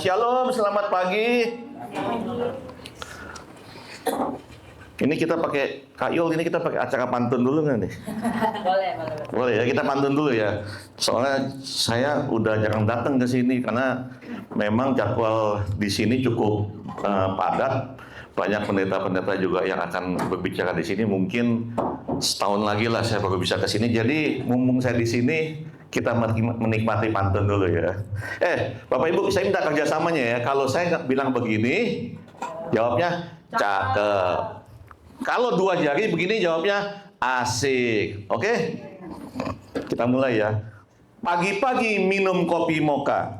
Shalom, selamat pagi. Ini kita pakai Kak Yul, ini kita pakai acara pantun dulu nggak nih? Boleh. Boleh ya, kita pantun dulu ya. Soalnya saya udah jarang datang ke sini karena memang jadwal di sini cukup padat. Banyak pendeta-pendeta juga yang akan berbicara di sini. Mungkin setahun lagi lah saya baru bisa ke sini. Jadi mumpung saya di sini, kita menikmati pantun dulu ya. Bapak Ibu, saya minta kerjasamanya ya. Kalau saya bilang begini, jawabnya cakep. Kalau dua jari begini jawabnya asik. Oke? Kita mulai ya. Pagi-pagi minum kopi mocha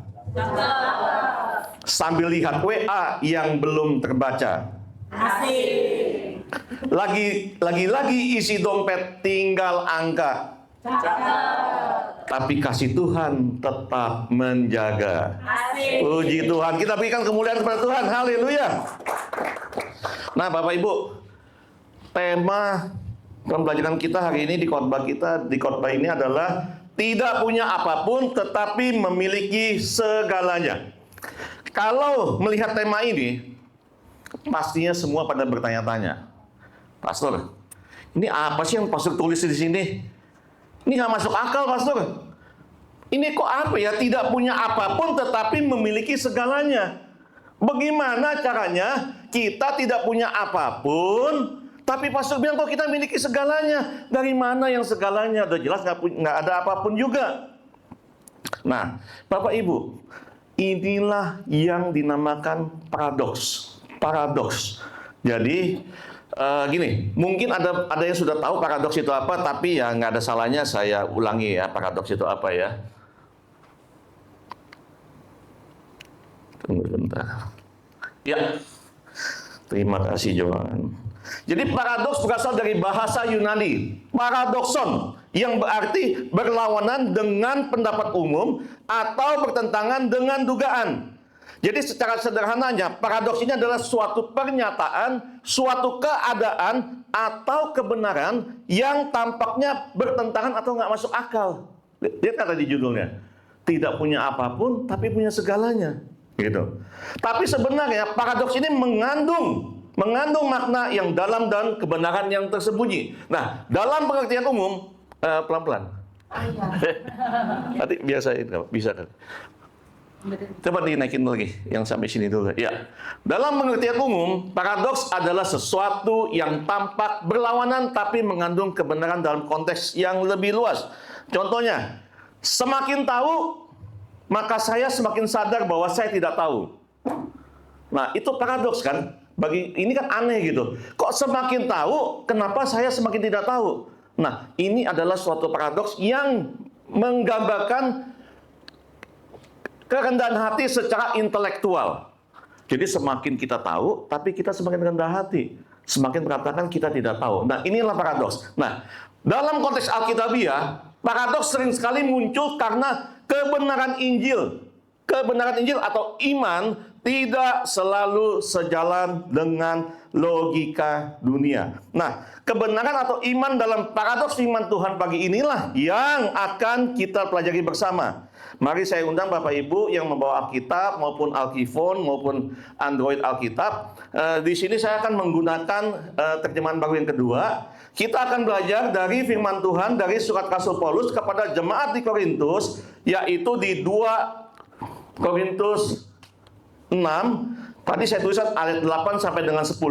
sambil lihat WA yang belum terbaca. Asik. Lagi-lagi isi dompet tinggal angka. Tapi kasih Tuhan tetap menjaga. Asik. Puji Tuhan. Kita berikan kemuliaan kepada Tuhan. Haleluya. Nah, Bapak Ibu, tema pembelajaran kita hari ini di khotbah ini adalah tidak punya apapun tetapi memiliki segalanya. Kalau melihat tema ini, pastinya semua pada bertanya-tanya, Pastor, ini apa sih yang Pastor tulis di sini? Ini nggak masuk akal, Pastor. Ini kok apa ya? Tidak punya apapun tetapi memiliki segalanya. Bagaimana caranya kita tidak punya apapun, tapi Pastor bilang kok kita miliki segalanya? Dari mana yang segalanya? Udah jelas nggak ada apapun juga. Nah, Bapak Ibu, inilah yang dinamakan paradoks. Paradoks. Jadi gini, mungkin ada yang sudah tahu paradoks itu apa, tapi ya nggak ada salahnya saya ulangi ya paradoks itu apa ya. Tunggu sebentar. Ya, terima kasih Johan. Jadi paradoks berasal dari bahasa Yunani, paradokson, yang berarti berlawanan dengan pendapat umum atau bertentangan dengan dugaan. Jadi secara sederhananya, paradoks ini adalah suatu pernyataan, suatu keadaan atau kebenaran yang tampaknya bertentangan atau nggak masuk akal. Lihat kata di judulnya, tidak punya apapun tapi punya segalanya. Gitu. Tapi sebenarnya paradoks ini mengandung makna yang dalam dan kebenaran yang tersembunyi. Nah, dalam pengertian umum, pelan-pelan. Nanti biasain, bisa kan? Coba dinaikin lagi, yang sampai sini dulu. Ya, dalam pengertian umum, paradoks adalah sesuatu yang tampak berlawanan tapi mengandung kebenaran dalam konteks yang lebih luas. Contohnya, semakin tahu, maka saya semakin sadar bahwa saya tidak tahu. Nah, itu paradoks kan? Ini kan aneh gitu. Kok semakin tahu, kenapa saya semakin tidak tahu? Nah, ini adalah suatu paradoks yang menggambarkan kerendahan hati secara intelektual. Jadi semakin kita tahu, tapi kita semakin rendah hati. Semakin mengatakan kita tidak tahu. Nah, inilah paradoks. Nah, dalam konteks Alkitabiah, paradoks sering sekali muncul karena kebenaran Injil atau iman tidak selalu sejalan dengan logika dunia. Nah, kebenaran atau iman dalam paradoks firman Tuhan pagi inilah yang akan kita pelajari bersama. Mari saya undang Bapak Ibu yang membawa Alkitab maupun Alkifon maupun Android Alkitab. Di sini saya akan menggunakan terjemahan baru yang kedua. Kita akan belajar dari firman Tuhan dari surat Rasul Paulus kepada jemaat di Korintus, yaitu di 2 Korintus 6. Tadi saya tuliskan ayat 8 sampai dengan 10.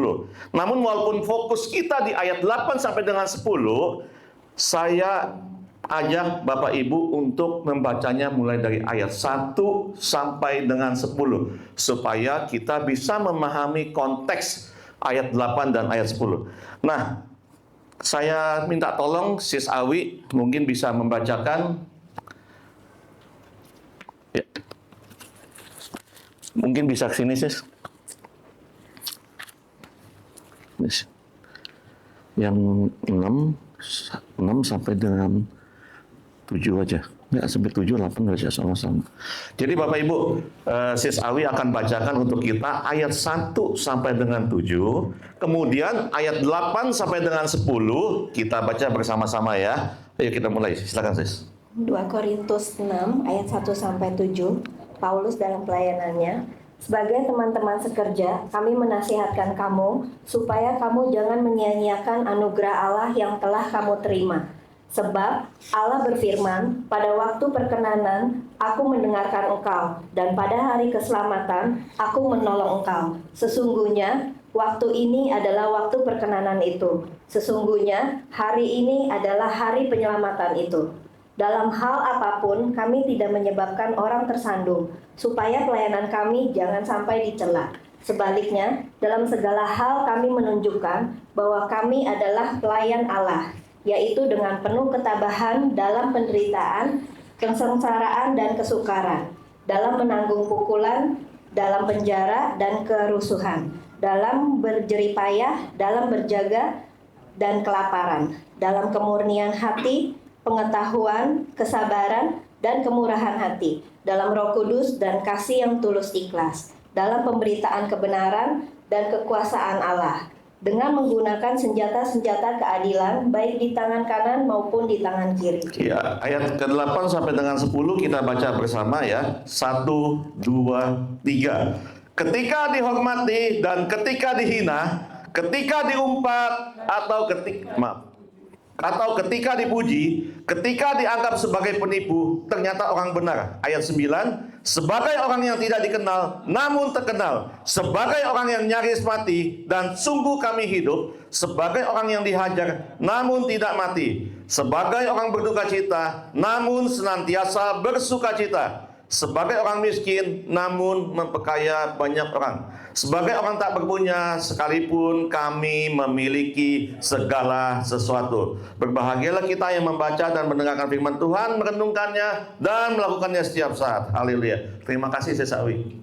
Namun walaupun fokus kita di ayat 8 sampai dengan 10, saya ajak Bapak Ibu untuk membacanya mulai dari ayat 1 sampai dengan 10 supaya kita bisa memahami konteks ayat 8 dan ayat 10. Nah, saya minta tolong Sis Awi mungkin bisa membacakan. Ya. Mungkin bisa ke sini, Sis. Yang 6 sampai dengan 7 aja. Nggak sampai 7, 8 nggak bisa sama-sama. Jadi Bapak Ibu, Sis Awi akan bacakan untuk kita ayat 1 sampai dengan 7. Kemudian ayat 8 sampai dengan 10 kita baca bersama-sama ya. Ayo kita mulai, silakan Sis. 2 Korintus 6 ayat 1 sampai 7. Paulus dalam pelayanannya Sebagai teman-teman sekerja, kami menasihatkan kamu supaya kamu jangan menyia-nyiakan anugerah Allah yang telah kamu terima. Sebab Allah berfirman, pada waktu perkenanan aku mendengarkan engkau, dan pada hari keselamatan aku menolong engkau. Sesungguhnya waktu ini adalah waktu perkenanan itu. Sesungguhnya hari ini adalah hari penyelamatan itu. Dalam hal apapun, kami tidak menyebabkan orang tersandung, supaya pelayanan kami jangan sampai dicela. Sebaliknya, dalam segala hal kami menunjukkan bahwa kami adalah pelayan Allah, yaitu dengan penuh ketabahan dalam penderitaan, kesengsaraan, dan kesukaran, dalam menanggung pukulan, dalam penjara, dan kerusuhan, dalam berjeripayah, dalam berjaga, dan kelaparan, dalam kemurnian hati, pengetahuan, kesabaran, dan kemurahan hati, dalam Roh Kudus dan kasih yang tulus ikhlas, dalam pemberitaan kebenaran dan kekuasaan Allah, dengan menggunakan senjata-senjata keadilan baik di tangan kanan maupun di tangan kiri. Ya, ayat ke-8 sampai dengan 10 kita baca bersama ya. 1, 2, 3. Ketika dihormati dan ketika dihina, ketika diumpat atau ketika dipuji, ketika dianggap sebagai penipu, ternyata orang benar. Ayat 9, sebagai orang yang tidak dikenal, namun terkenal, sebagai orang yang nyaris mati, dan sungguh kami hidup, sebagai orang yang dihajar, namun tidak mati, sebagai orang berduka cita, namun senantiasa bersuka cita, sebagai orang miskin, namun memperkaya banyak orang, sebagai orang tak berpunya, sekalipun kami memiliki segala sesuatu. Berbahagialah kita yang membaca dan mendengarkan firman Tuhan, merenungkannya, dan melakukannya setiap saat. Haleluya. Terima kasih, Sesawi.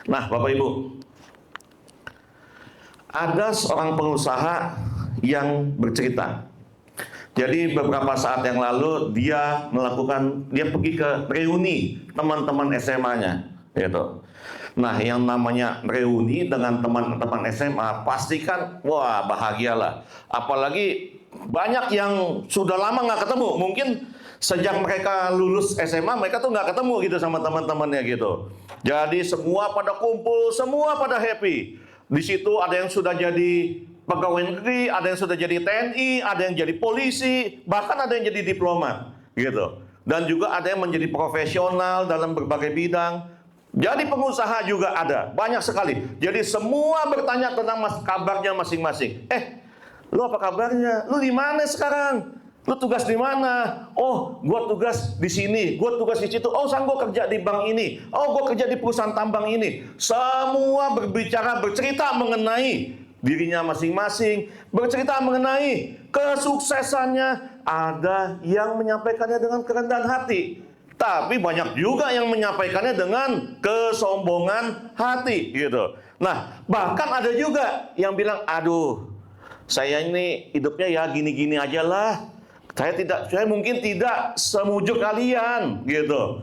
Nah, Bapak Ibu, ada seorang pengusaha yang bercerita. Jadi beberapa saat yang lalu dia pergi ke reuni teman-teman SMA-nya, gitu. Nah, yang namanya reuni dengan teman-teman SMA pasti kan, wah, bahagialah. Apalagi banyak yang sudah lama nggak ketemu. Mungkin sejak mereka lulus SMA mereka tuh nggak ketemu gitu sama teman-temannya gitu. Jadi semua pada kumpul, semua pada happy. Di situ ada yang sudah jadi pegawai negeri, ada yang sudah jadi TNI, ada yang jadi polisi, bahkan ada yang jadi diplomat, gitu. Dan juga ada yang menjadi profesional dalam berbagai bidang. Jadi pengusaha juga ada, banyak sekali. Jadi semua bertanya tentang kabarnya masing-masing. Lu apa kabarnya? Lu di mana sekarang? Lu tugas di mana? Oh, gua tugas di sini, gua tugas di situ. Oh, sang gua kerja di bank ini. Oh, gua kerja di perusahaan tambang ini. Semua bercerita mengenai dirinya masing-masing, bercerita mengenai kesuksesannya. Ada yang menyampaikannya dengan kerendahan hati, tapi banyak juga yang menyampaikannya dengan kesombongan hati, gitu. Nah, bahkan ada juga yang bilang, aduh, saya ini hidupnya ya gini-gini aja lah. Saya mungkin tidak semujur kalian, gitu.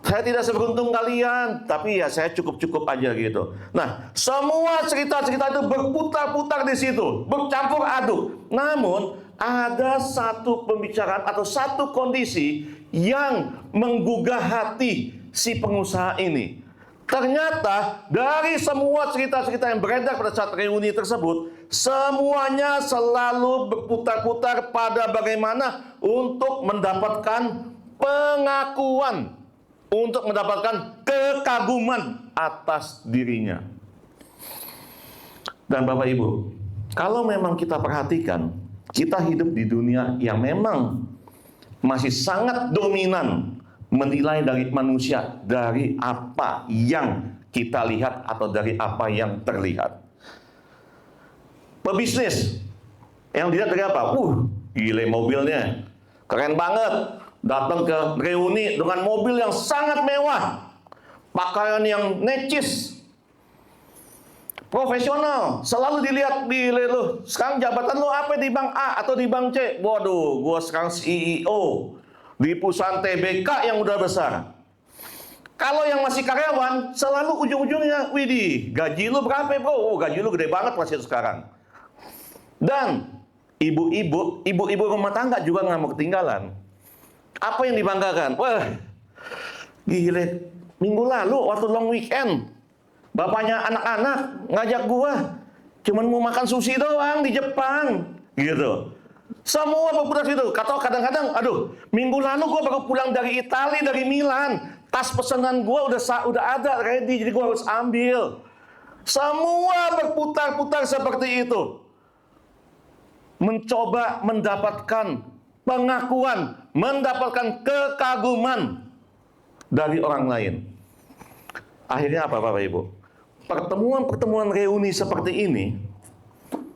Saya tidak seberuntung kalian, tapi ya saya cukup-cukup aja gitu. Nah, semua cerita-cerita itu berputar-putar di situ, bercampur aduk. Namun, ada satu pembicaraan atau satu kondisi yang menggugah hati si pengusaha ini. Ternyata dari semua cerita-cerita yang beredar pada saat reuni tersebut, semuanya selalu berputar-putar pada bagaimana untuk mendapatkan pengakuan, untuk mendapatkan kekaguman atas dirinya. Dan Bapak Ibu, kalau memang kita perhatikan, kita hidup di dunia yang memang masih sangat dominan menilai dari manusia dari apa yang kita lihat atau dari apa yang terlihat. Pebisnis yang dilihat dari apa? Gile mobilnya, keren banget. Datang ke reuni dengan mobil yang sangat mewah, pakaian yang necis, profesional, selalu dilihat di lu. Sekarang jabatan lu apa di bank A atau di bank C? Waduh, gua sekarang CEO di perusahaan TBK yang udah besar. Kalau yang masih karyawan, selalu ujung-ujungnya, widih, gaji lu berapa, bro? Gaji lu gede banget pasti sekarang. Dan ibu-ibu rumah tangga juga nggak mau ketinggalan. Apa yang dibanggakan? Wah, gile, minggu lalu waktu long weekend, Bapaknya anak-anak ngajak gua, cuman mau makan sushi doang di Jepang, gitu. Semua berputar situ. Kadang-kadang, aduh, minggu lalu gua baru pulang dari Italia, dari Milan. Tas pesanan gua udah ada ready, jadi gua harus ambil. Semua berputar-putar seperti itu. Mencoba mendapatkan pengakuan, mendapatkan kekaguman dari orang lain. Akhirnya apa Bapak Ibu? Pertemuan-pertemuan reuni seperti ini,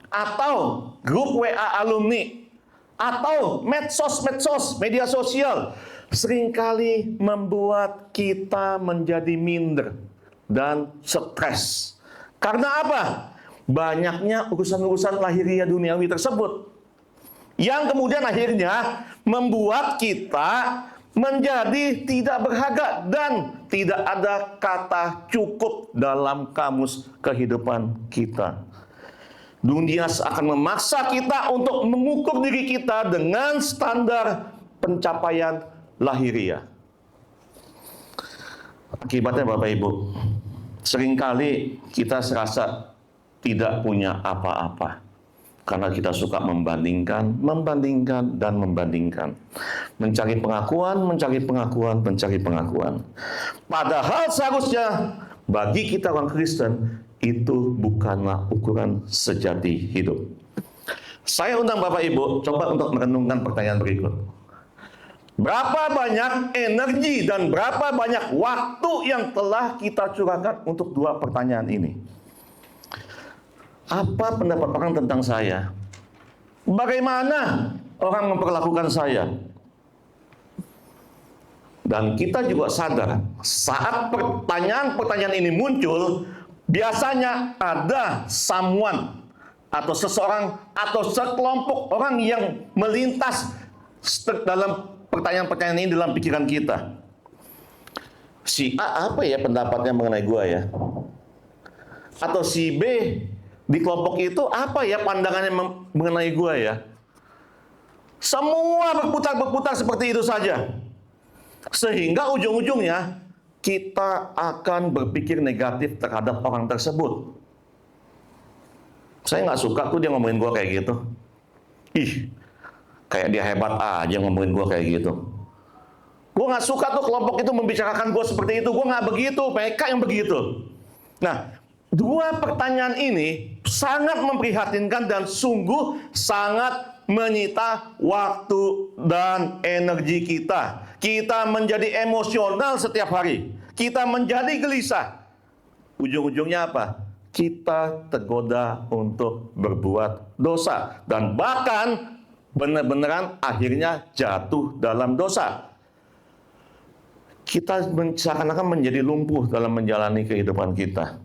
atau grup WA alumni, atau medsos, media sosial, seringkali membuat kita menjadi minder dan stres. Karena apa? Banyaknya urusan-urusan lahiriah duniawi tersebut, yang kemudian akhirnya membuat kita menjadi tidak berharga dan tidak ada kata cukup dalam kamus kehidupan kita. Dunia akan memaksa kita untuk mengukur diri kita dengan standar pencapaian lahiriah. Akibatnya Bapak Ibu, seringkali kita serasa tidak punya apa-apa. Karena kita suka membandingkan. Mencari pengakuan. Padahal seharusnya bagi kita orang Kristen, itu bukanlah ukuran sejati hidup. Saya undang Bapak Ibu, coba untuk merenungkan pertanyaan berikut. Berapa banyak energi dan berapa banyak waktu yang telah kita curahkan untuk dua pertanyaan ini? Apa pendapat orang tentang saya? Bagaimana orang memperlakukan saya? Dan kita juga sadar, saat pertanyaan-pertanyaan ini muncul, biasanya ada someone atau seseorang atau sekelompok orang yang melintas dalam pertanyaan-pertanyaan ini dalam pikiran kita. Si A apa ya pendapatnya mengenai gua ya? Atau si B di kelompok itu apa ya pandangannya mengenai gua ya? Semua berputar-berputar seperti itu saja. Sehingga ujung-ujungnya kita akan berpikir negatif terhadap orang tersebut. Saya nggak suka tuh dia ngomongin gua kayak gitu. Ih, kayak dia hebat aja ngomongin gua kayak gitu. Gua nggak suka tuh kelompok itu membicarakan gua seperti itu. Gua nggak begitu, mereka yang begitu. Nah, dua pertanyaan ini sangat memprihatinkan dan sungguh sangat menyita waktu dan energi kita. Kita menjadi emosional setiap hari. Kita menjadi gelisah. Ujung-ujungnya apa? Kita tergoda untuk berbuat dosa. Dan bahkan benar-benaran akhirnya jatuh dalam dosa. Kita seakan-akan menjadi lumpuh dalam menjalani kehidupan kita.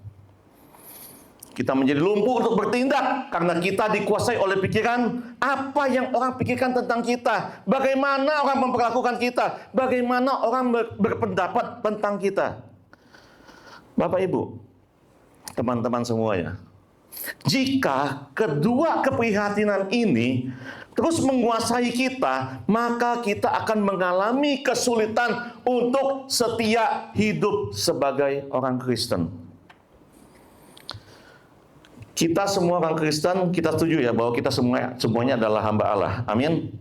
Kita menjadi lumpuh untuk bertindak karena kita dikuasai oleh pikiran apa yang orang pikirkan tentang kita. Bagaimana orang memperlakukan kita. Bagaimana orang berpendapat tentang kita. Bapak Ibu, teman-teman semuanya. Jika kedua keprihatinan ini terus menguasai kita, maka kita akan mengalami kesulitan untuk setia hidup sebagai orang Kristen. Kita semua orang Kristen, kita setuju ya bahwa kita semuanya adalah hamba Allah. Amin.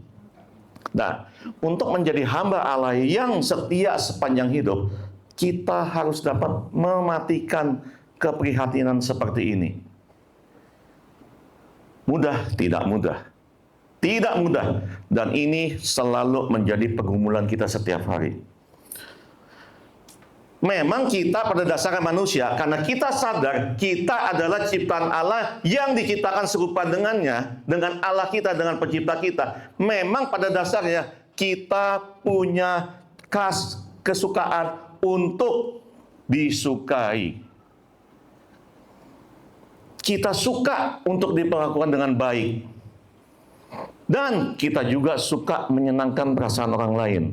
Nah, untuk menjadi hamba Allah yang setia sepanjang hidup, kita harus dapat mematikan keprihatinan seperti ini. Mudah? Tidak mudah. Tidak mudah. Dan ini selalu menjadi pergumulan kita setiap hari. Memang kita pada dasarnya manusia, karena kita sadar kita adalah ciptaan Allah yang diciptakan serupa dengannya, dengan Allah kita, dengan pencipta kita. Memang pada dasarnya kita punya kesukaan untuk disukai. Kita suka untuk diperlakukan dengan baik. Dan kita juga suka menyenangkan perasaan orang lain.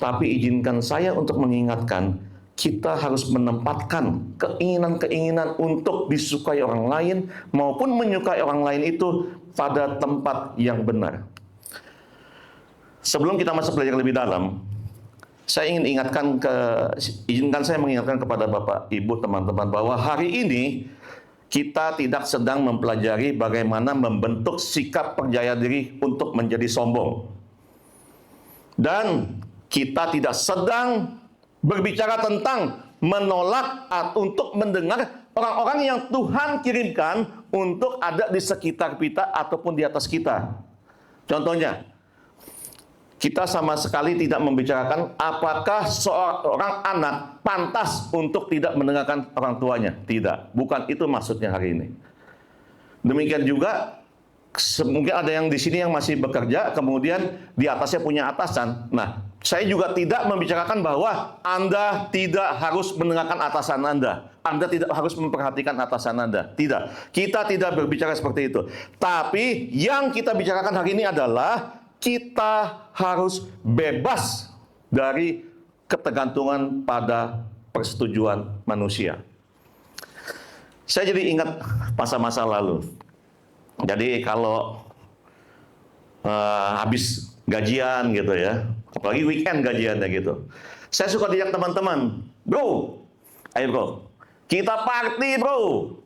Tapi izinkan saya untuk mengingatkan, kita harus menempatkan keinginan-keinginan untuk disukai orang lain maupun menyukai orang lain itu pada tempat yang benar. Sebelum kita masuk belajar lebih dalam, saya izinkan saya mengingatkan kepada Bapak, Ibu, teman-teman bahwa hari ini kita tidak sedang mempelajari bagaimana membentuk sikap percaya diri untuk menjadi sombong. Dan kita tidak sedang berbicara tentang menolak untuk mendengar orang-orang yang Tuhan kirimkan untuk ada di sekitar kita ataupun di atas kita. Contohnya, kita sama sekali tidak membicarakan apakah seorang anak pantas untuk tidak mendengarkan orang tuanya. Tidak, bukan itu maksudnya hari ini. Demikian juga, mungkin ada yang di sini yang masih bekerja, kemudian di atasnya punya atasan. Nah, saya juga tidak membicarakan bahwa Anda tidak harus mendengarkan atasan Anda. Anda tidak harus memperhatikan atasan Anda. Tidak, kita tidak berbicara seperti itu. Tapi yang kita bicarakan hari ini adalah kita harus bebas dari ketergantungan pada persetujuan manusia. Saya jadi ingat masa-masa lalu. Jadi kalau habis gajian gitu ya, apalagi weekend gajiannya gitu, saya suka diajak teman-teman, bro, ayo bro, kita party bro,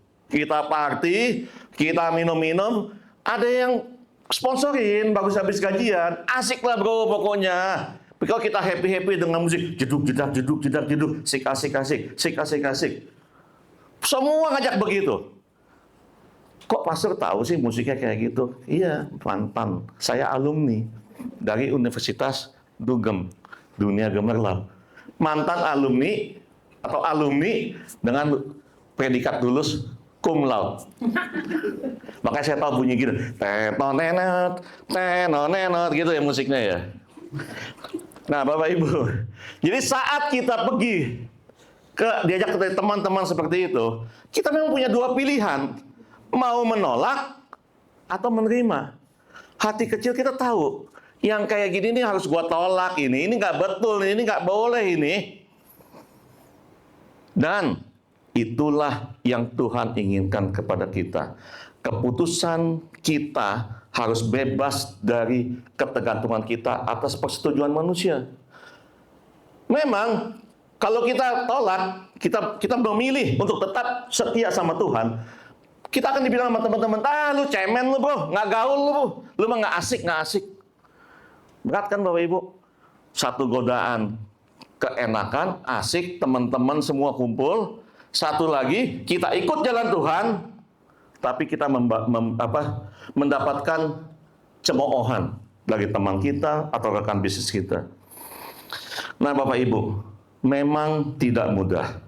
kita minum-minum, ada yang sponsorin bagus habis gajian, asik lah bro pokoknya. Kalau kita happy dengan musik, jeduk, sik asik. Semua ngajak begitu. Kok pastor tahu sih musiknya kayak gitu? Iya, Pan. Saya alumni dari Universitas Dugem, Dunia Gemerlap. Mantan alumni atau alumni dengan predikat lulus cum laude. Makanya saya tahu bunyi gitu. Tenonenot gitu ya musiknya ya. Nah, Bapak Ibu. Jadi saat kita pergi diajak ke teman-teman seperti itu, kita memang punya dua pilihan. Mau menolak atau menerima. Hati kecil kita tahu, yang kayak gini nih harus gua tolak ini nggak betul, ini nggak boleh ini. Dan itulah yang Tuhan inginkan kepada kita. Keputusan kita harus bebas dari ketergantungan kita atas persetujuan manusia. Memang kalau kita tolak, kita memilih untuk tetap setia sama Tuhan, kita akan dibilang sama teman-teman, lu cemen lu bro, nggak gaul lu mah nggak asik. Berat kan Bapak Ibu? Satu godaan keenakan, asik, teman-teman semua kumpul. Satu lagi, kita ikut jalan Tuhan, tapi kita mendapatkan cemoohan dari teman kita atau rekan bisnis kita. Nah Bapak Ibu, memang tidak mudah.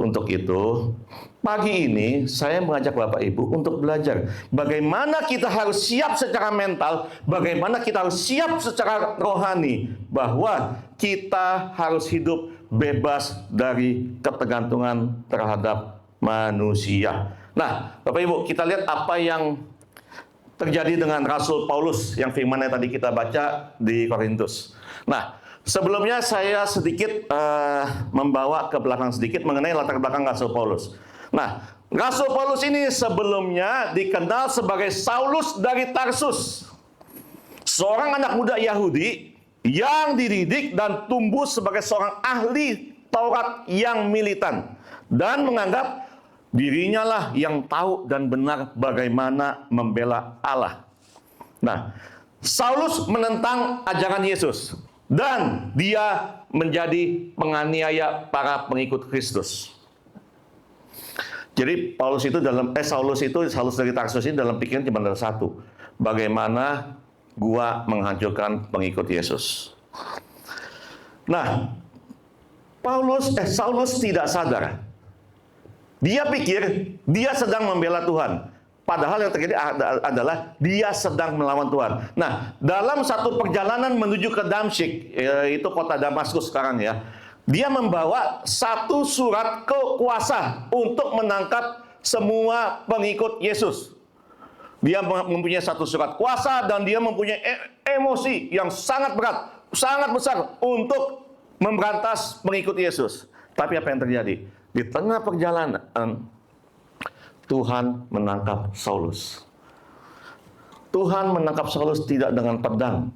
Untuk itu, pagi ini saya mengajak Bapak Ibu untuk belajar bagaimana kita harus siap secara mental, bagaimana kita harus siap secara rohani, bahwa kita harus hidup bebas dari ketergantungan terhadap manusia. Nah, Bapak Ibu, kita lihat apa yang terjadi dengan Rasul Paulus yang firmannya tadi kita baca di Korintus. Nah, sebelumnya saya sedikit membawa ke belakang sedikit mengenai latar belakang Rasul Paulus. Nah, Rasul Paulus ini sebelumnya dikenal sebagai Saulus dari Tarsus. Seorang anak muda Yahudi yang dididik dan tumbuh sebagai seorang ahli Taurat yang militan. Dan menganggap dirinya lah yang tahu dan benar bagaimana membela Allah. Nah, Saulus menentang ajaran Yesus. Dan dia menjadi penganiaya para pengikut Kristus. Jadi Saulus dari Tarsus ini dalam pikiran cuma ada satu. Bagaimana gua menghancurkan pengikut Yesus. Nah, Saulus tidak sadar. Dia pikir dia sedang membela Tuhan. Padahal yang terjadi adalah dia sedang melawan Tuhan. Nah, dalam satu perjalanan menuju ke Damsyik, itu kota Damaskus sekarang ya, dia membawa satu surat kuasa untuk menangkap semua pengikut Yesus. Dia mempunyai satu surat kuasa dan dia mempunyai emosi yang sangat berat, sangat besar untuk memberantas pengikut Yesus. Tapi apa yang terjadi? Di tengah perjalanan, Tuhan menangkap Saulus. Tuhan menangkap Saulus tidak dengan pedang,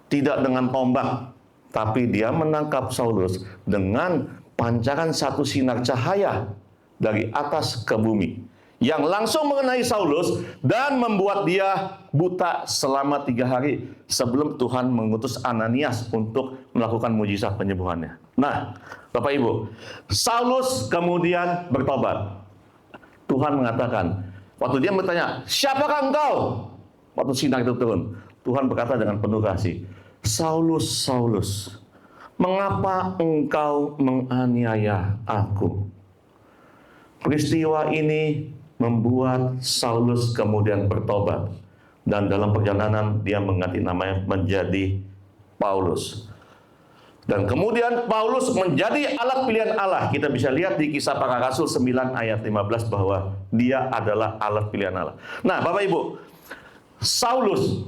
tidak dengan tombak, Tapi dia menangkap Saulus dengan pancaran satu sinar cahaya dari atas ke bumi, yang langsung mengenai Saulus dan membuat dia buta selama 3 hari sebelum Tuhan mengutus Ananias untuk melakukan mujizat penyembuhannya. Nah, Bapak Ibu, Saulus kemudian bertobat. Tuhan mengatakan, waktu dia bertanya, siapakah engkau? Waktu sinar itu turun, Tuhan berkata dengan penuh kasih, Saulus, Saulus, mengapa engkau menganiaya aku? Peristiwa ini membuat Saulus kemudian bertobat. Dan dalam perjalanan dia mengganti namanya menjadi Paulus. Dan kemudian Paulus menjadi alat pilihan Allah. Kita bisa lihat di Kisah Para Rasul 9 ayat 15 bahwa dia adalah alat pilihan Allah. Nah, Bapak Ibu, Saulus,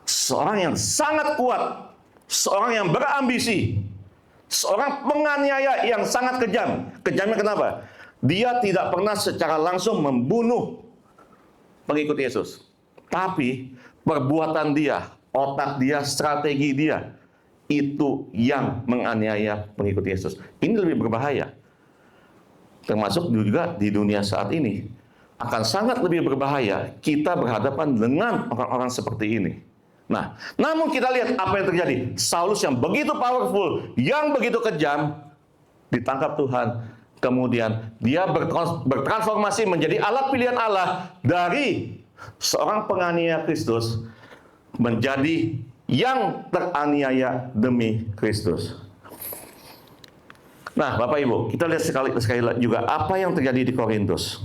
seorang yang sangat kuat, seorang yang berambisi, seorang penganiaya yang sangat kejam. Kejamnya kenapa? Dia tidak pernah secara langsung membunuh pengikut Yesus. Tapi perbuatan dia, otak dia, strategi dia, itu yang menganiaya pengikut Yesus. Ini lebih berbahaya. Termasuk juga di dunia saat ini. Akan sangat lebih berbahaya kita berhadapan dengan orang-orang seperti ini. Nah, namun kita lihat apa yang terjadi. Saulus yang begitu powerful, yang begitu kejam, ditangkap Tuhan. Kemudian dia bertransformasi menjadi alat pilihan Allah dari seorang penganiaya Kristus menjadi yang teraniaya demi Kristus. Nah, Bapak Ibu, kita lihat sekali juga apa yang terjadi di Korintus.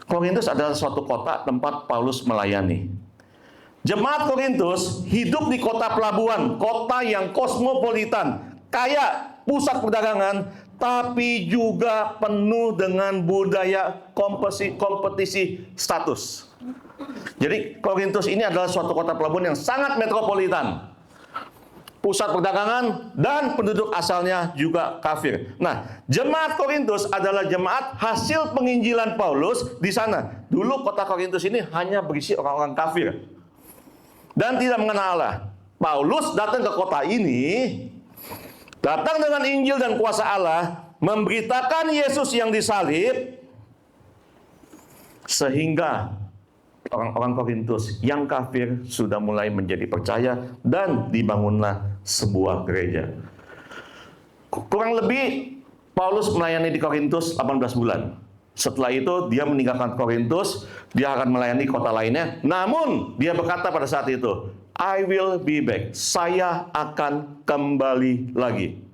Korintus adalah suatu kota tempat Paulus melayani. Jemaat Korintus hidup di kota pelabuhan, kota yang kosmopolitan, kaya, pusat perdagangan, tapi juga penuh dengan budaya kompetisi status. Jadi Korintus ini adalah suatu kota pelabuhan yang sangat metropolitan. Pusat perdagangan dan penduduk asalnya juga kafir. Nah, jemaat Korintus adalah jemaat hasil penginjilan Paulus di sana. Dulu kota Korintus ini hanya berisi orang-orang kafir dan tidak mengenal Allah. Paulus datang ke kota ini, datang dengan Injil dan kuasa Allah, memberitakan Yesus yang disalib, sehingga orang-orang Korintus yang kafir sudah mulai menjadi percaya dan dibangunlah sebuah gereja. Kurang lebih Paulus melayani di Korintus 18 bulan. Setelah itu dia meninggalkan Korintus, dia akan melayani kota lainnya. Namun dia berkata pada saat itu, I will be back. Saya akan kembali lagi.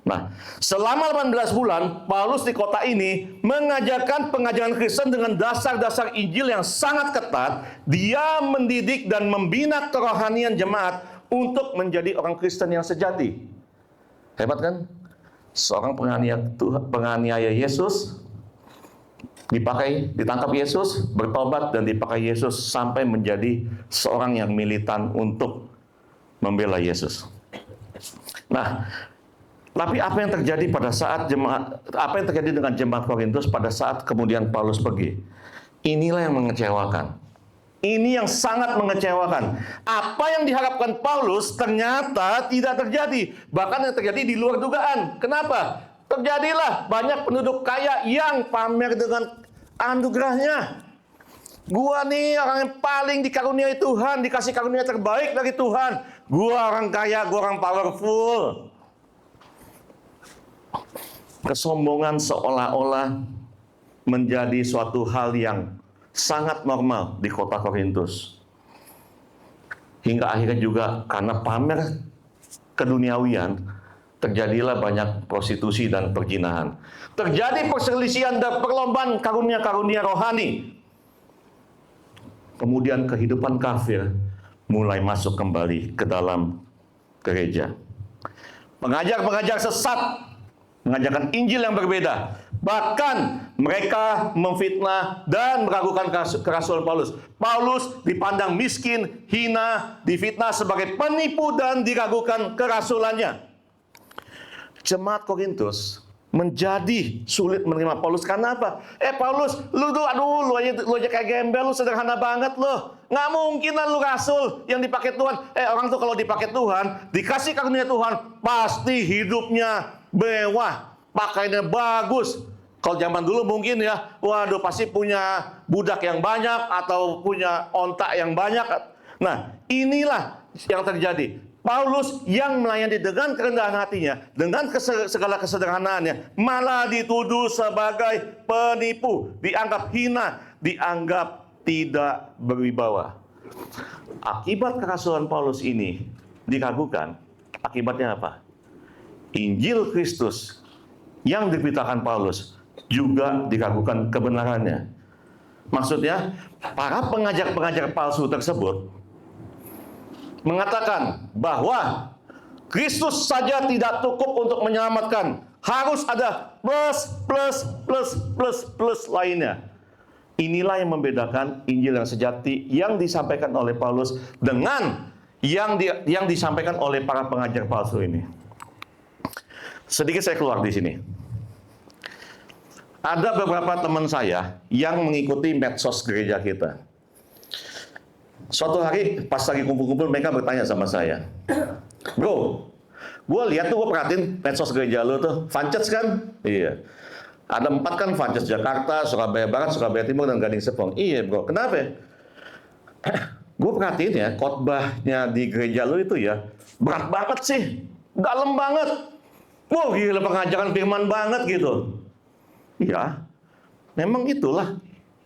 Nah, selama 18 bulan, Paulus di kota ini mengajarkan pengajaran Kristen dengan dasar-dasar Injil yang sangat ketat. Dia mendidik dan membina kerohanian jemaat untuk menjadi orang Kristen yang sejati. Hebat kan? Seorang penganiaya Yesus, ditangkap Yesus, bertobat dan dipakai Yesus sampai menjadi seorang yang militan untuk membela Yesus. Nah, tapi apa yang terjadi dengan jemaat Korintus pada saat kemudian Paulus pergi? Inilah yang mengecewakan. Ini yang sangat mengecewakan. Apa yang diharapkan Paulus ternyata tidak terjadi. Bahkan yang terjadi di luar dugaan. Kenapa? Terjadilah banyak penduduk kaya yang pamer dengan anugerahnya. Gua nih orang yang paling dikaruniai Tuhan, dikasih karunia terbaik dari Tuhan. Gua orang kaya, gua orang powerful. Kesombongan seolah-olah menjadi suatu hal yang sangat normal di kota Korintus. Hingga akhirnya juga karena pamer keduniawian, terjadilah banyak prostitusi dan perzinahan. Terjadi perselisihan dan perlombaan karunia-karunia rohani. Kemudian kehidupan kafir mulai masuk kembali ke dalam gereja. Pengajar-pengajar sesat mengajarkan Injil yang berbeda. Bahkan mereka memfitnah dan meragukan kerasulan Paulus. Paulus dipandang miskin, hina, difitnah sebagai penipu dan diragukan kerasulannya. Jemaat Korintus menjadi sulit menerima Paulus. Karena apa? Paulus, lu aja kayak gembel, lu sederhana banget lu. Nggak mungkin lah lu rasul yang dipakai Tuhan. Orang tuh kalau dipakai Tuhan, dikasih karunia Tuhan, pasti hidupnya mewah, pakaiannya bagus. Kalau zaman dulu mungkin ya, waduh pasti punya budak yang banyak atau punya ontak yang banyak. Nah, inilah yang terjadi. Paulus yang melayani dengan kerendahan hatinya, dengan segala kesederhanaannya, malah dituduh sebagai penipu, dianggap hina, dianggap tidak berwibawa. Akibat kerasulan Paulus ini diragukan, akibatnya apa? Injil Kristus yang diberitakan Paulus juga diragukan kebenarannya. Maksudnya, para pengajar-pengajar palsu tersebut mengatakan bahwa Kristus saja tidak cukup untuk menyelamatkan. Harus ada plus lainnya. Inilah yang membedakan Injil yang sejati yang disampaikan oleh Paulus dengan yang disampaikan oleh para pengajar palsu ini. Sedikit saya keluar di sini. Ada beberapa teman saya yang mengikuti medsos gereja kita. Suatu hari pas lagi kumpul-kumpul mereka bertanya sama saya, "Bro, gue lihat tuh, gue perhatiin medsos gereja lo tuh, Vances kan?" Iya. Ada 4 kan, Vances Jakarta, Surabaya Barat, Surabaya Timur, dan Gading Serpong. Iya bro, kenapa? Gue perhatiin ya, khotbahnya di gereja lo itu ya, berat banget sih, dalam banget. Wah gila, pengajaran firman banget gitu. Ya, memang itulah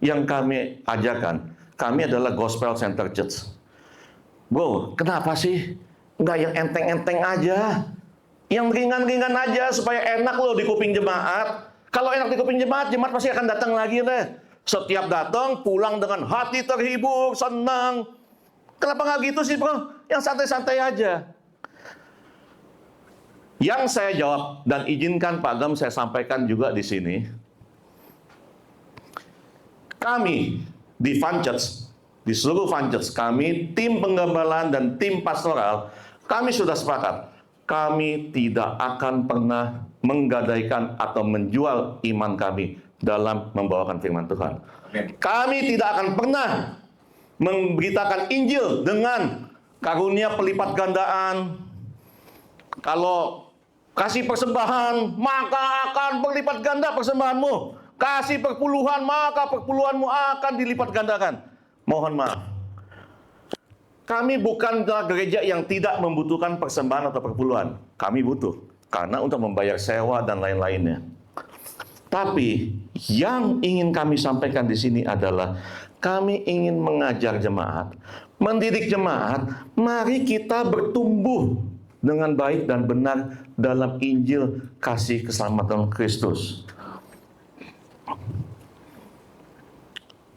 yang kami ajarkan. Kami adalah Gospel Center Church. Bro, kenapa sih? Nggak yang enteng-enteng aja. Yang ringan-ringan aja supaya enak loh di kuping jemaat. Kalau enak di kuping jemaat, jemaat pasti akan datang lagi deh. Setiap datang, pulang dengan hati terhibur, senang. Kenapa nggak gitu sih bro? Yang santai-santai aja. Yang saya jawab, dan izinkan Pak Gam saya sampaikan juga di sini. Kami di Vances, di seluruh Vances, kami, tim penggembalaan dan tim pastoral, kami sudah sepakat. Kami tidak akan pernah menggadaikan atau menjual iman kami dalam membawakan firman Tuhan. Kami tidak akan pernah memberitakan Injil dengan karunia pelipat gandaan. Kalau kasih persembahan, maka akan berlipat ganda persembahanmu. Kasih perpuluhan, maka perpuluhanmu akan dilipat gandakan. Mohon maaf. Kami bukanlah gereja yang tidak membutuhkan persembahan atau perpuluhan. Kami butuh. Karena untuk membayar sewa dan lain-lainnya. Tapi yang ingin kami sampaikan di sini adalah kami ingin mengajar jemaat, mendidik jemaat, mari kita bertumbuh dengan baik dan benar dalam Injil kasih keselamatan Kristus.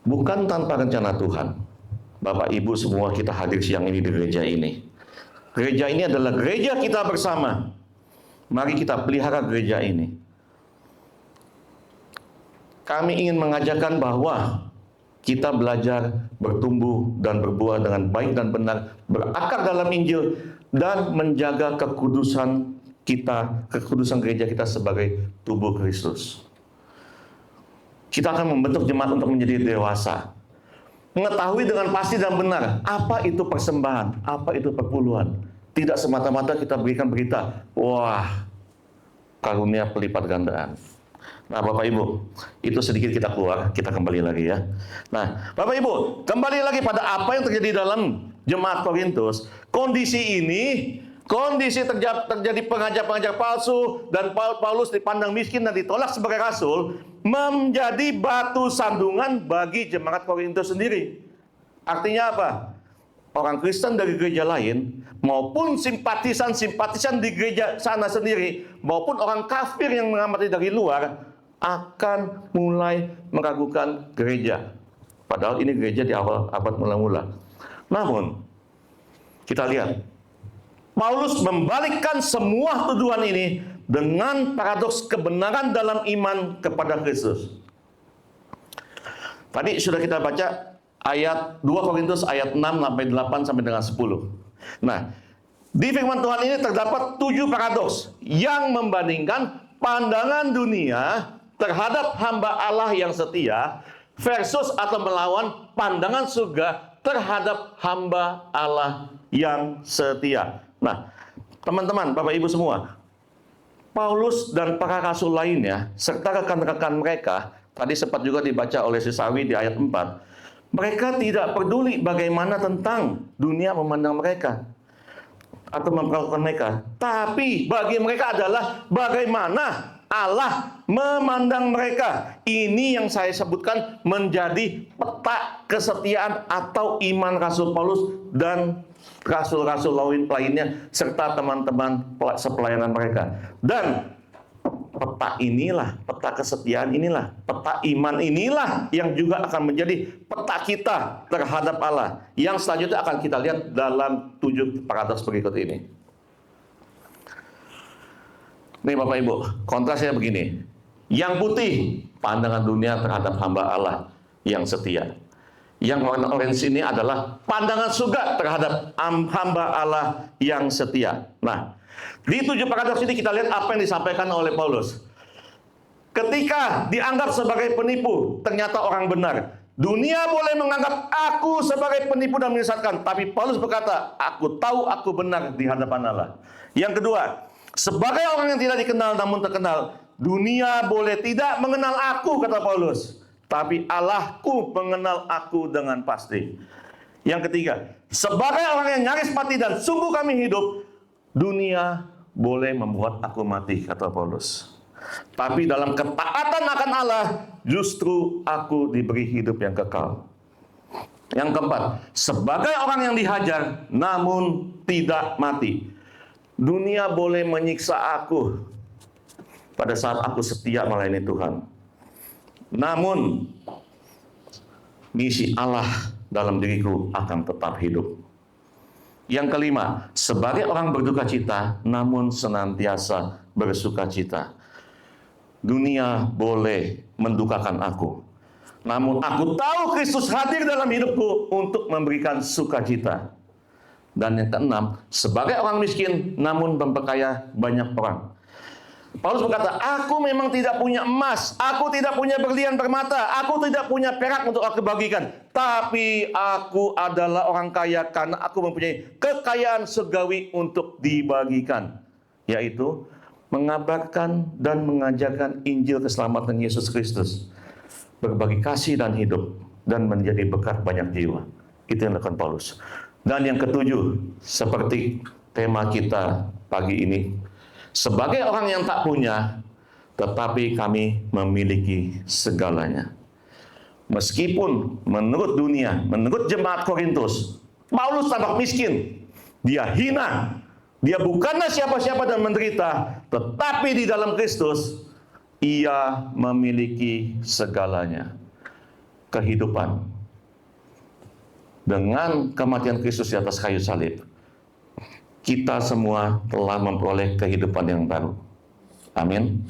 Bukan tanpa rencana Tuhan. Bapak Ibu semua kita hadir siang ini di gereja ini. Gereja ini adalah gereja kita bersama. Mari kita pelihara gereja ini. Kami ingin mengajarkan bahwa kita belajar bertumbuh dan berbuah dengan baik dan benar, berakar dalam Injil, dan menjaga kekudusan kita, kekudusan gereja kita sebagai tubuh Kristus. Kita akan membentuk jemaat untuk menjadi dewasa. Mengetahui dengan pasti dan benar apa itu persembahan, apa itu perpuluhan. Tidak semata-mata kita berikan berita, wah, karunia pelipat gandaan. Nah, Bapak Ibu, itu sedikit kita keluar, kita kembali lagi ya. Nah, Bapak Ibu, kembali lagi pada apa yang terjadi dalam jemaat Korintus. Kondisi ini, kondisi terjadi pengajar-pengajar palsu, dan Paulus dipandang miskin dan ditolak sebagai rasul, menjadi batu sandungan bagi jemaat Korintus sendiri. Artinya apa? Orang Kristen dari gereja lain, maupun simpatisan-simpatisan di gereja sana sendiri, maupun orang kafir yang mengamati dari luar, akan mulai meragukan gereja. Padahal ini gereja di awal abad mula-mula. Namun, kita lihat, Paulus membalikkan semua tuduhan ini dengan paradoks kebenaran dalam iman kepada Kristus. Tadi sudah kita baca ayat 2 Korintus ayat 6 sampai 8 sampai dengan 10. Nah, di firman Tuhan ini terdapat 7 paradoks yang membandingkan pandangan dunia terhadap hamba Allah yang setia versus atau melawan pandangan surga terhadap hamba Allah yang setia. Nah, teman-teman, Bapak Ibu semua, Paulus dan para rasul lainnya serta rekan-rekan mereka, tadi sempat juga dibaca oleh Sisawi di ayat 4, mereka tidak peduli bagaimana tentang dunia memandang mereka atau memperlakukan mereka. Tapi bagi mereka adalah bagaimana Allah memandang mereka. Ini yang saya sebutkan menjadi peta kesetiaan atau iman Rasul Paulus dan rasul-rasul lainnya serta teman-teman sepelayanan mereka. Dan peta inilah, peta kesetiaan inilah, peta iman inilah yang juga akan menjadi peta kita terhadap Allah. Yang selanjutnya akan kita lihat dalam 7 paradoks berikut ini. Nih Bapak Ibu, kontrasnya begini. Yang putih, pandangan dunia terhadap hamba Allah yang setia. Yang warna orange ini adalah pandangan surga terhadap hamba Allah yang setia. Nah, di 7 paradoks ini kita lihat apa yang disampaikan oleh Paulus. Ketika dianggap sebagai penipu, ternyata orang benar. Dunia boleh menganggap aku sebagai penipu dan menyesatkan, tapi Paulus berkata, aku tahu aku benar di hadapan Allah. Yang kedua, sebagai orang yang tidak dikenal namun terkenal, dunia boleh tidak mengenal aku, kata Paulus, tapi Allahku mengenal aku dengan pasti. Yang ketiga, sebagai orang yang nyaris mati dan sungguh kami hidup, dunia boleh membuat aku mati, kata Paulus. Tapi dalam ketaatan akan Allah, justru aku diberi hidup yang kekal. Yang keempat, sebagai orang yang dihajar, namun tidak mati. Dunia boleh menyiksa aku pada saat aku setia melayani Tuhan. Namun, misi Allah dalam diriku akan tetap hidup. Yang kelima, sebagai orang berduka cita, namun senantiasa bersuka cita. Dunia boleh mendukakan aku, namun aku tahu Kristus hadir dalam hidupku untuk memberikan sukacita. Dan yang keenam, sebagai orang miskin, namun memperkaya banyak orang. Paulus berkata, aku memang tidak punya emas, aku tidak punya berlian permata, aku tidak punya perak untuk aku bagikan. Tapi aku adalah orang kaya karena aku mempunyai kekayaan surgawi untuk dibagikan. Yaitu, mengabarkan dan mengajarkan Injil keselamatan Yesus Kristus. Berbagi kasih dan hidup, dan menjadi berkat banyak jiwa. Itu yang dilakukan Paulus. Dan yang ketujuh, seperti tema kita pagi ini, sebagai orang yang tak punya, tetapi kami memiliki segalanya. Meskipun menurut dunia, menurut jemaat Korintus, Paulus tampak miskin, dia hina, dia bukanlah siapa-siapa dan menderita, tetapi di dalam Kristus, ia memiliki segalanya. Kehidupan. Dengan kematian Kristus di atas kayu salib, kita semua telah memperoleh kehidupan yang baru. Amin.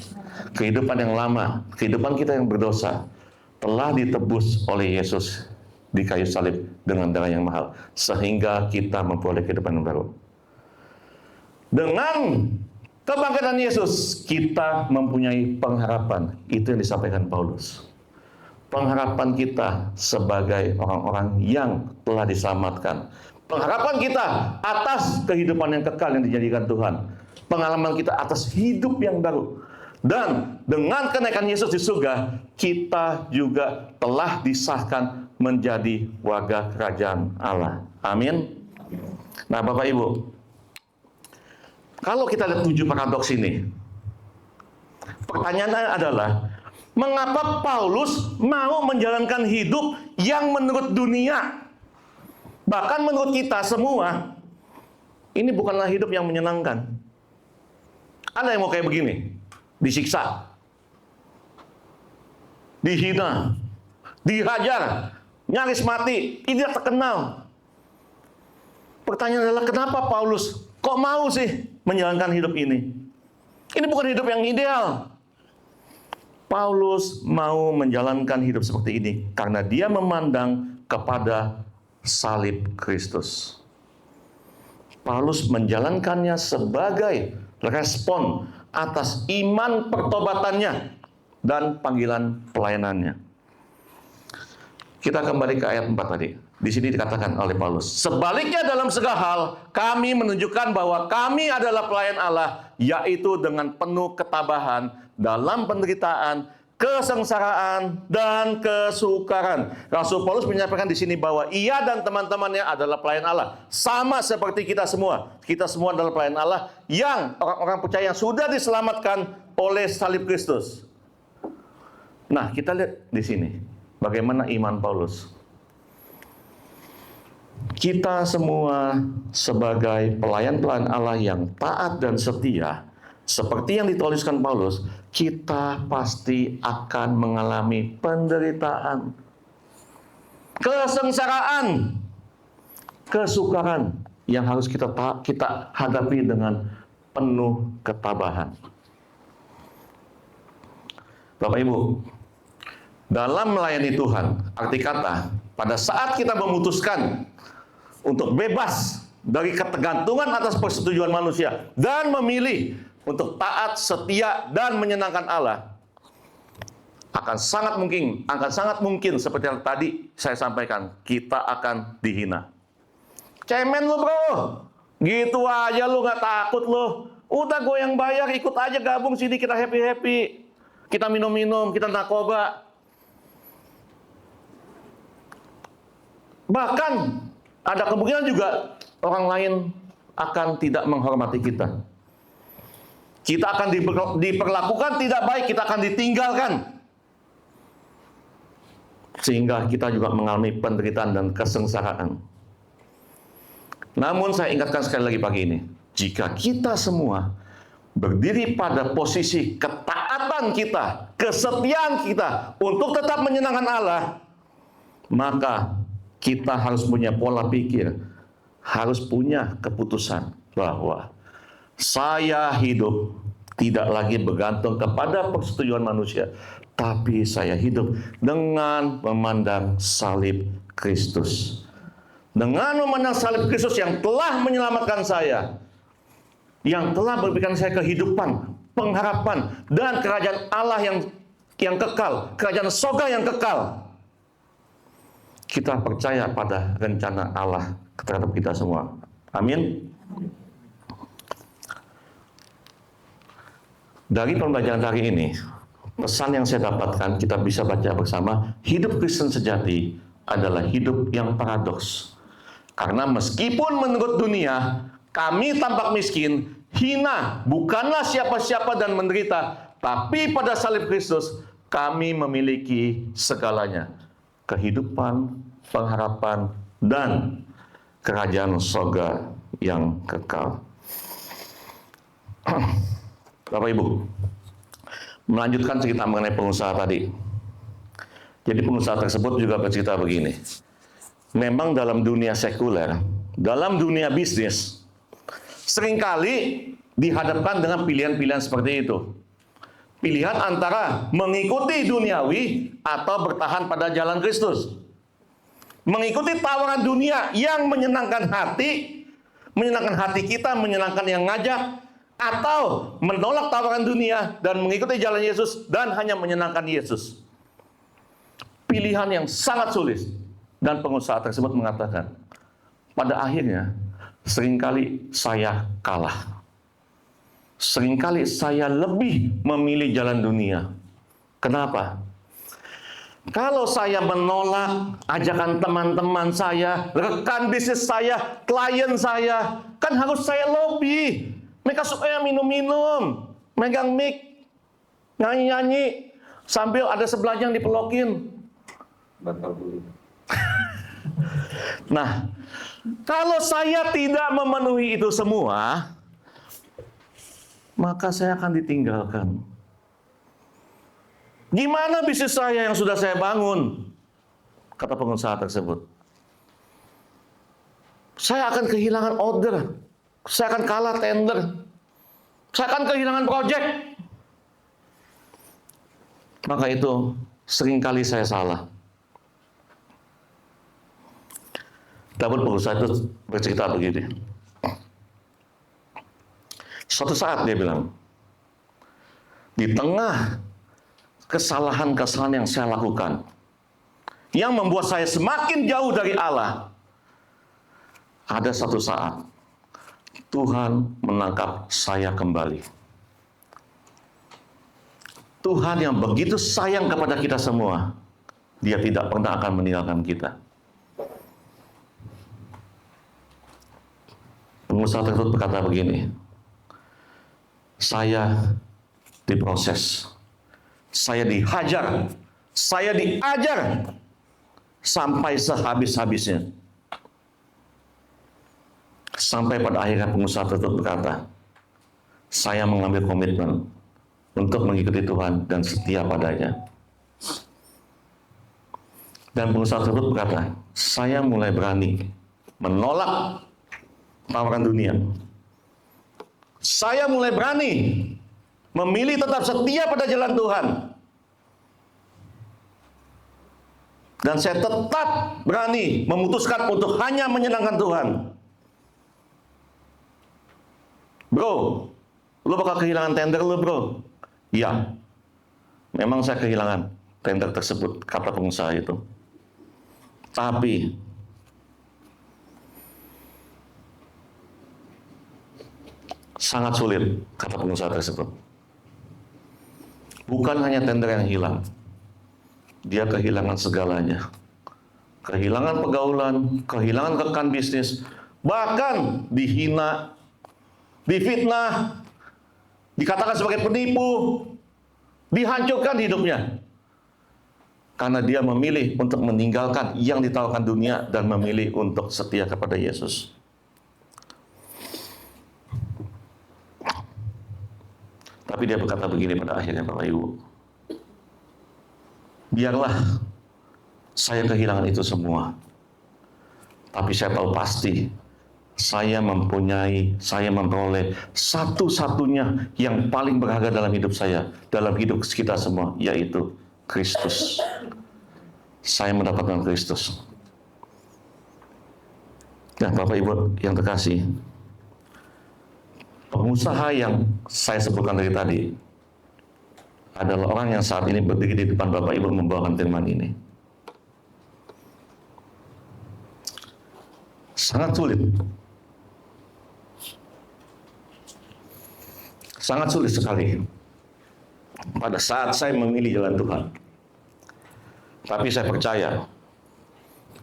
Kehidupan yang lama, kehidupan kita yang berdosa, telah ditebus oleh Yesus di kayu salib dengan darah yang mahal, sehingga kita memperoleh kehidupan yang baru. Dengan kebangkitan Yesus, kita mempunyai pengharapan. Itu yang disampaikan Paulus. Pengharapan kita sebagai orang-orang yang telah diselamatkan. Pengharapan kita atas kehidupan yang kekal yang dijadikan Tuhan. Pengalaman kita atas hidup yang baru. Dan dengan kenaikan Yesus di surga, kita juga telah disahkan menjadi warga kerajaan Allah. Amin. Nah, Bapak Ibu, kalau kita lihat 7 paradoks ini, pertanyaannya adalah, mengapa Paulus mau menjalankan hidup yang menurut dunia, bahkan menurut kita semua, ini bukanlah hidup yang menyenangkan. Ada yang mau kayak begini, disiksa, dihina, dihajar, nyaris mati, tidak terkenal. Pertanyaan adalah, kenapa Paulus kok mau sih menjalankan hidup ini? Ini bukan hidup yang ideal. Paulus mau menjalankan hidup seperti ini karena dia memandang kepada salib Kristus. Paulus menjalankannya sebagai respon atas iman pertobatannya dan panggilan pelayanannya. Kita kembali ke ayat 4 tadi. Di sini dikatakan oleh Paulus, sebaliknya dalam segala hal, kami menunjukkan bahwa kami adalah pelayan Allah, yaitu dengan penuh ketabahan dalam penderitaan, kesengsaraan, dan kesukaran. Rasul Paulus menyampaikan di sini bahwa ia dan teman-temannya adalah pelayan Allah. Sama seperti kita semua. Kita semua adalah pelayan Allah yang orang-orang percaya yang sudah diselamatkan oleh salib Kristus. Nah, kita lihat di sini bagaimana iman Paulus. Kita semua sebagai pelayan-pelayan Allah yang taat dan setia, seperti yang dituliskan Paulus, kita pasti akan mengalami penderitaan, kesengsaraan, kesukaran yang harus kita hadapi dengan penuh ketabahan. Bapak Ibu, dalam melayani Tuhan, arti kata, pada saat kita memutuskan untuk bebas dari ketergantungan atas persetujuan manusia dan memilih untuk taat, setia, dan menyenangkan Allah, akan sangat mungkin seperti yang tadi saya sampaikan, kita akan dihina. Cemen lu bro, gitu aja lu gak takut lu, udah goyang bayar, ikut aja gabung sini, kita happy-happy, kita minum-minum, kita narkoba. Bahkan ada kemungkinan juga orang lain akan tidak menghormati kita. Kita akan diperlakukan tidak baik, kita akan ditinggalkan. Sehingga kita juga mengalami penderitaan dan kesengsaraan. Namun saya ingatkan sekali lagi pagi ini, jika kita semua berdiri pada posisi ketaatan kita, kesetiaan kita untuk tetap menyenangkan Allah, maka kita harus punya pola pikir, harus punya keputusan bahwa saya hidup tidak lagi bergantung kepada persetujuan manusia, tapi saya hidup dengan memandang salib Kristus. Dengan memandang salib Kristus yang telah menyelamatkan saya, yang telah memberikan saya kehidupan, pengharapan, dan kerajaan Allah yang kekal, kerajaan surga yang kekal. Kita percaya pada rencana Allah terhadap kita semua. Amin. Dari pembelajaran hari ini, pesan yang saya dapatkan, kita bisa baca bersama, hidup Kristen sejati adalah hidup yang paradoks. Karena meskipun menurut dunia, kami tampak miskin, hina, bukanlah siapa-siapa dan menderita, tapi pada salib Kristus, kami memiliki segalanya. Kehidupan, pengharapan, dan kerajaan surga yang kekal. Bapak Ibu, melanjutkan cerita mengenai pengusaha tadi. Jadi pengusaha tersebut juga bercerita begini. Memang dalam dunia sekuler, dalam dunia bisnis, seringkali dihadapkan dengan pilihan-pilihan seperti itu. Pilihan antara mengikuti duniawi atau bertahan pada jalan Kristus. Mengikuti tawaran dunia yang menyenangkan hati kita, menyenangkan yang ngajak, atau menolak tawaran dunia dan mengikuti jalan Yesus dan hanya menyenangkan Yesus. Pilihan yang sangat sulit. Dan pengusaha tersebut mengatakan, pada akhirnya seringkali saya kalah. Seringkali saya lebih memilih jalan dunia. Kenapa? Kalau saya menolak ajakan teman-teman saya, rekan bisnis saya, klien saya, kan harus saya lobby. Mereka suka minum-minum, megang mic, nyanyi-nyanyi, sambil ada sebelahnya yang dipelokin. Batal dulu. Nah, kalau saya tidak memenuhi itu semua, maka saya akan ditinggalkan. Gimana bisnis saya yang sudah saya bangun? Kata pengusaha tersebut. Saya akan kehilangan order. Saya akan kalah tender. Saya akan kehilangan proyek. Maka itu seringkali saya salah. Namun pengusaha itu bercerita begini. Suatu saat dia bilang, Di tengah kesalahan-kesalahan yang saya lakukan, yang membuat saya semakin jauh dari Allah, ada satu saat Tuhan menangkap saya kembali. Tuhan yang begitu sayang kepada kita semua, Dia tidak pernah akan meninggalkan kita. Pengusaha tersebut berkata begini, saya diproses, saya dihajar, saya diajar sampai sehabis-habisnya. Sampai pada akhirnya pengusaha tersebut berkata, saya mengambil komitmen untuk mengikuti Tuhan dan setia padanya. Dan pengusaha tersebut berkata, saya mulai berani menolak tawaran dunia. Saya mulai berani memilih tetap setia pada jalan Tuhan. Dan saya tetap berani memutuskan untuk hanya menyenangkan Tuhan. Bro, lu bakal kehilangan tender lu, bro. Ya, memang saya kehilangan tender tersebut, kata pengusaha itu. Tapi sangat sulit, kata pengusaha tersebut. Bukan hanya tender yang hilang, dia kehilangan segalanya. Kehilangan pergaulan, kehilangan rekan bisnis, bahkan dihina, difitnah, dikatakan sebagai penipu, dihancurkan hidupnya. Karena dia memilih untuk meninggalkan yang ditawarkan dunia dan memilih untuk setia kepada Yesus. Tapi dia berkata begini pada akhirnya, Bapak Ibu. Biarlah saya kehilangan itu semua. Tapi saya tahu pasti saya memperoleh satu-satunya yang paling berharga dalam hidup saya, dalam hidup kita semua, yaitu Kristus. Saya mendapatkan Kristus. Nah, Bapak Ibu yang terkasih, pengusaha yang saya sebutkan dari tadi adalah orang yang saat ini berdiri di depan Bapak Ibu membawakan firman ini. Sangat sulit. Sangat sulit sekali pada saat saya memilih jalan Tuhan. Tapi saya percaya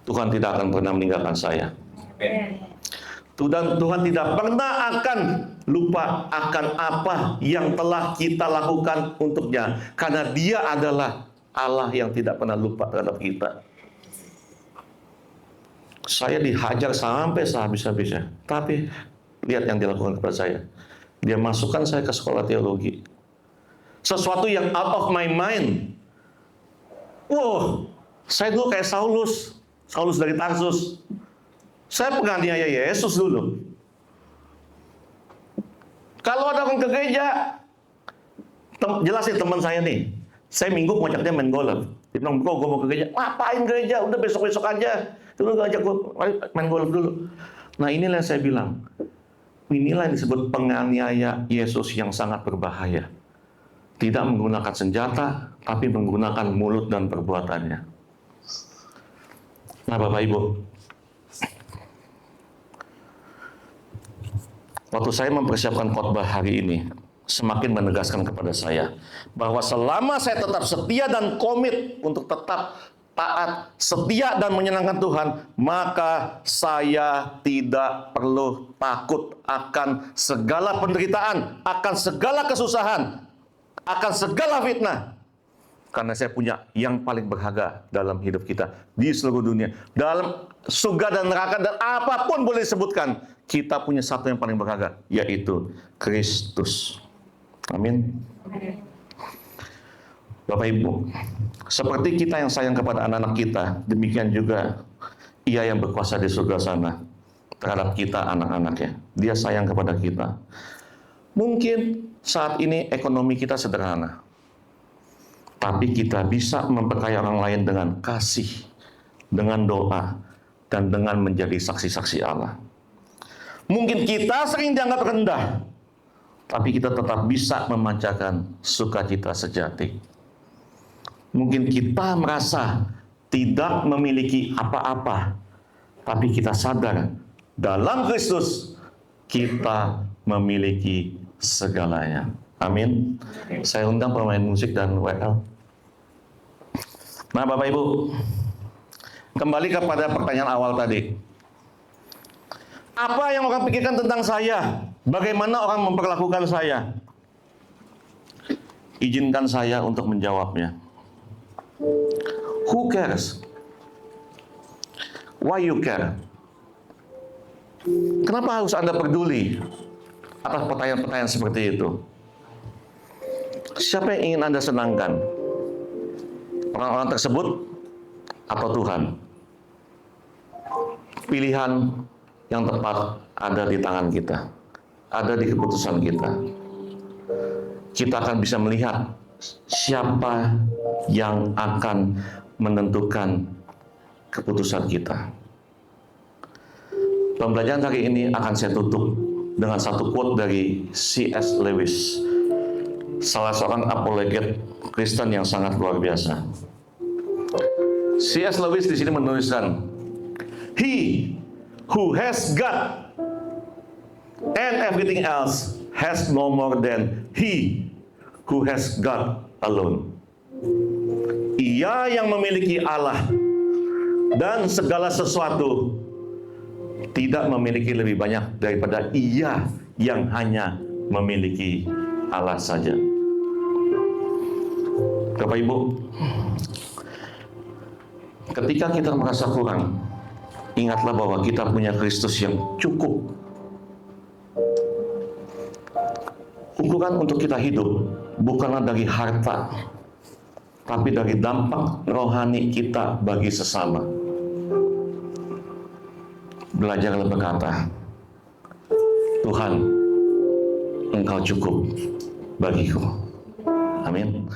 Tuhan tidak akan pernah meninggalkan saya. Tuhan tidak pernah akan lupa akan apa yang telah kita lakukan untuknya. Karena Dia adalah Allah yang tidak pernah lupa terhadap kita. Saya dihajar sampai sehabis-habisnya. Tapi lihat yang dilakukan kepada saya. Dia masukkan saya ke sekolah teologi. Sesuatu yang out of my mind. Wow, saya dulu kayak Saulus dari Tarsus. Saya penganiaya Yesus dulu. Kalau ada orang ke gereja, jelasin teman saya nih. Saya minggu mau ajak dia main golf. Dia bilang, bro, gue mau ke gereja. Ngapain gereja? Udah besok-besok aja. Dulu gue ajak gue main golf dulu. Nah, inilah yang saya bilang. Inilah yang disebut penganiaya Yesus yang sangat berbahaya. Tidak menggunakan senjata, tapi menggunakan mulut dan perbuatannya. Nah, Bapak Ibu, waktu saya mempersiapkan khotbah hari ini, semakin menegaskan kepada saya bahwa selama saya tetap setia dan komit untuk tetap taat, setia dan menyenangkan Tuhan, maka saya tidak perlu takut akan segala penderitaan, akan segala kesusahan, akan segala fitnah. Karena saya punya yang paling berharga dalam hidup kita di seluruh dunia. Dalam surga dan neraka dan apapun boleh disebutkan, kita punya satu yang paling berharga, yaitu Kristus. Amin. Bapak Ibu, seperti kita yang sayang kepada anak-anak kita, demikian juga Ia yang berkuasa di surga sana terhadap kita anak-anaknya. Dia sayang kepada kita. Mungkin saat ini ekonomi kita sederhana, tapi kita bisa memperkaya orang lain dengan kasih, dengan doa, dan dengan menjadi saksi-saksi Allah. Mungkin kita sering dianggap rendah, tapi kita tetap bisa memancarkan sukacita sejati. Mungkin kita merasa tidak memiliki apa-apa, tapi kita sadar dalam Kristus kita memiliki segalanya. Amin. Saya undang pemain musik dan WL. Nah, Bapak Ibu, kembali kepada pertanyaan awal tadi. Apa yang orang pikirkan tentang saya? Bagaimana orang memperlakukan saya? Izinkan saya untuk menjawabnya. Who cares? Why you care? Kenapa harus Anda peduli atas pertanyaan-pertanyaan seperti itu? Siapa yang ingin Anda senangkan? Orang-orang tersebut atau Tuhan? Pilihan yang tepat ada di tangan kita, ada di keputusan kita. Kita akan bisa melihat siapa yang akan menentukan keputusan kita. Pembelajaran hari ini akan saya tutup dengan satu quote dari C.S. Lewis, salah seorang apologet Kristen yang sangat luar biasa. C.S. Lewis di sini menuliskan, "He who has God and everything else has no more than he who has God alone." Ia yang memiliki Allah dan segala sesuatu tidak memiliki lebih banyak daripada ia yang hanya memiliki Allah saja. Bapak Ibu, ketika kita merasa kurang, ingatlah bahwa kita punya Kristus yang cukup. Ukuran untuk kita hidup bukanlah dari harta, tapi dari dampak rohani kita bagi sesama. Belajarlah berkata, Tuhan, Engkau cukup bagiku. Amin.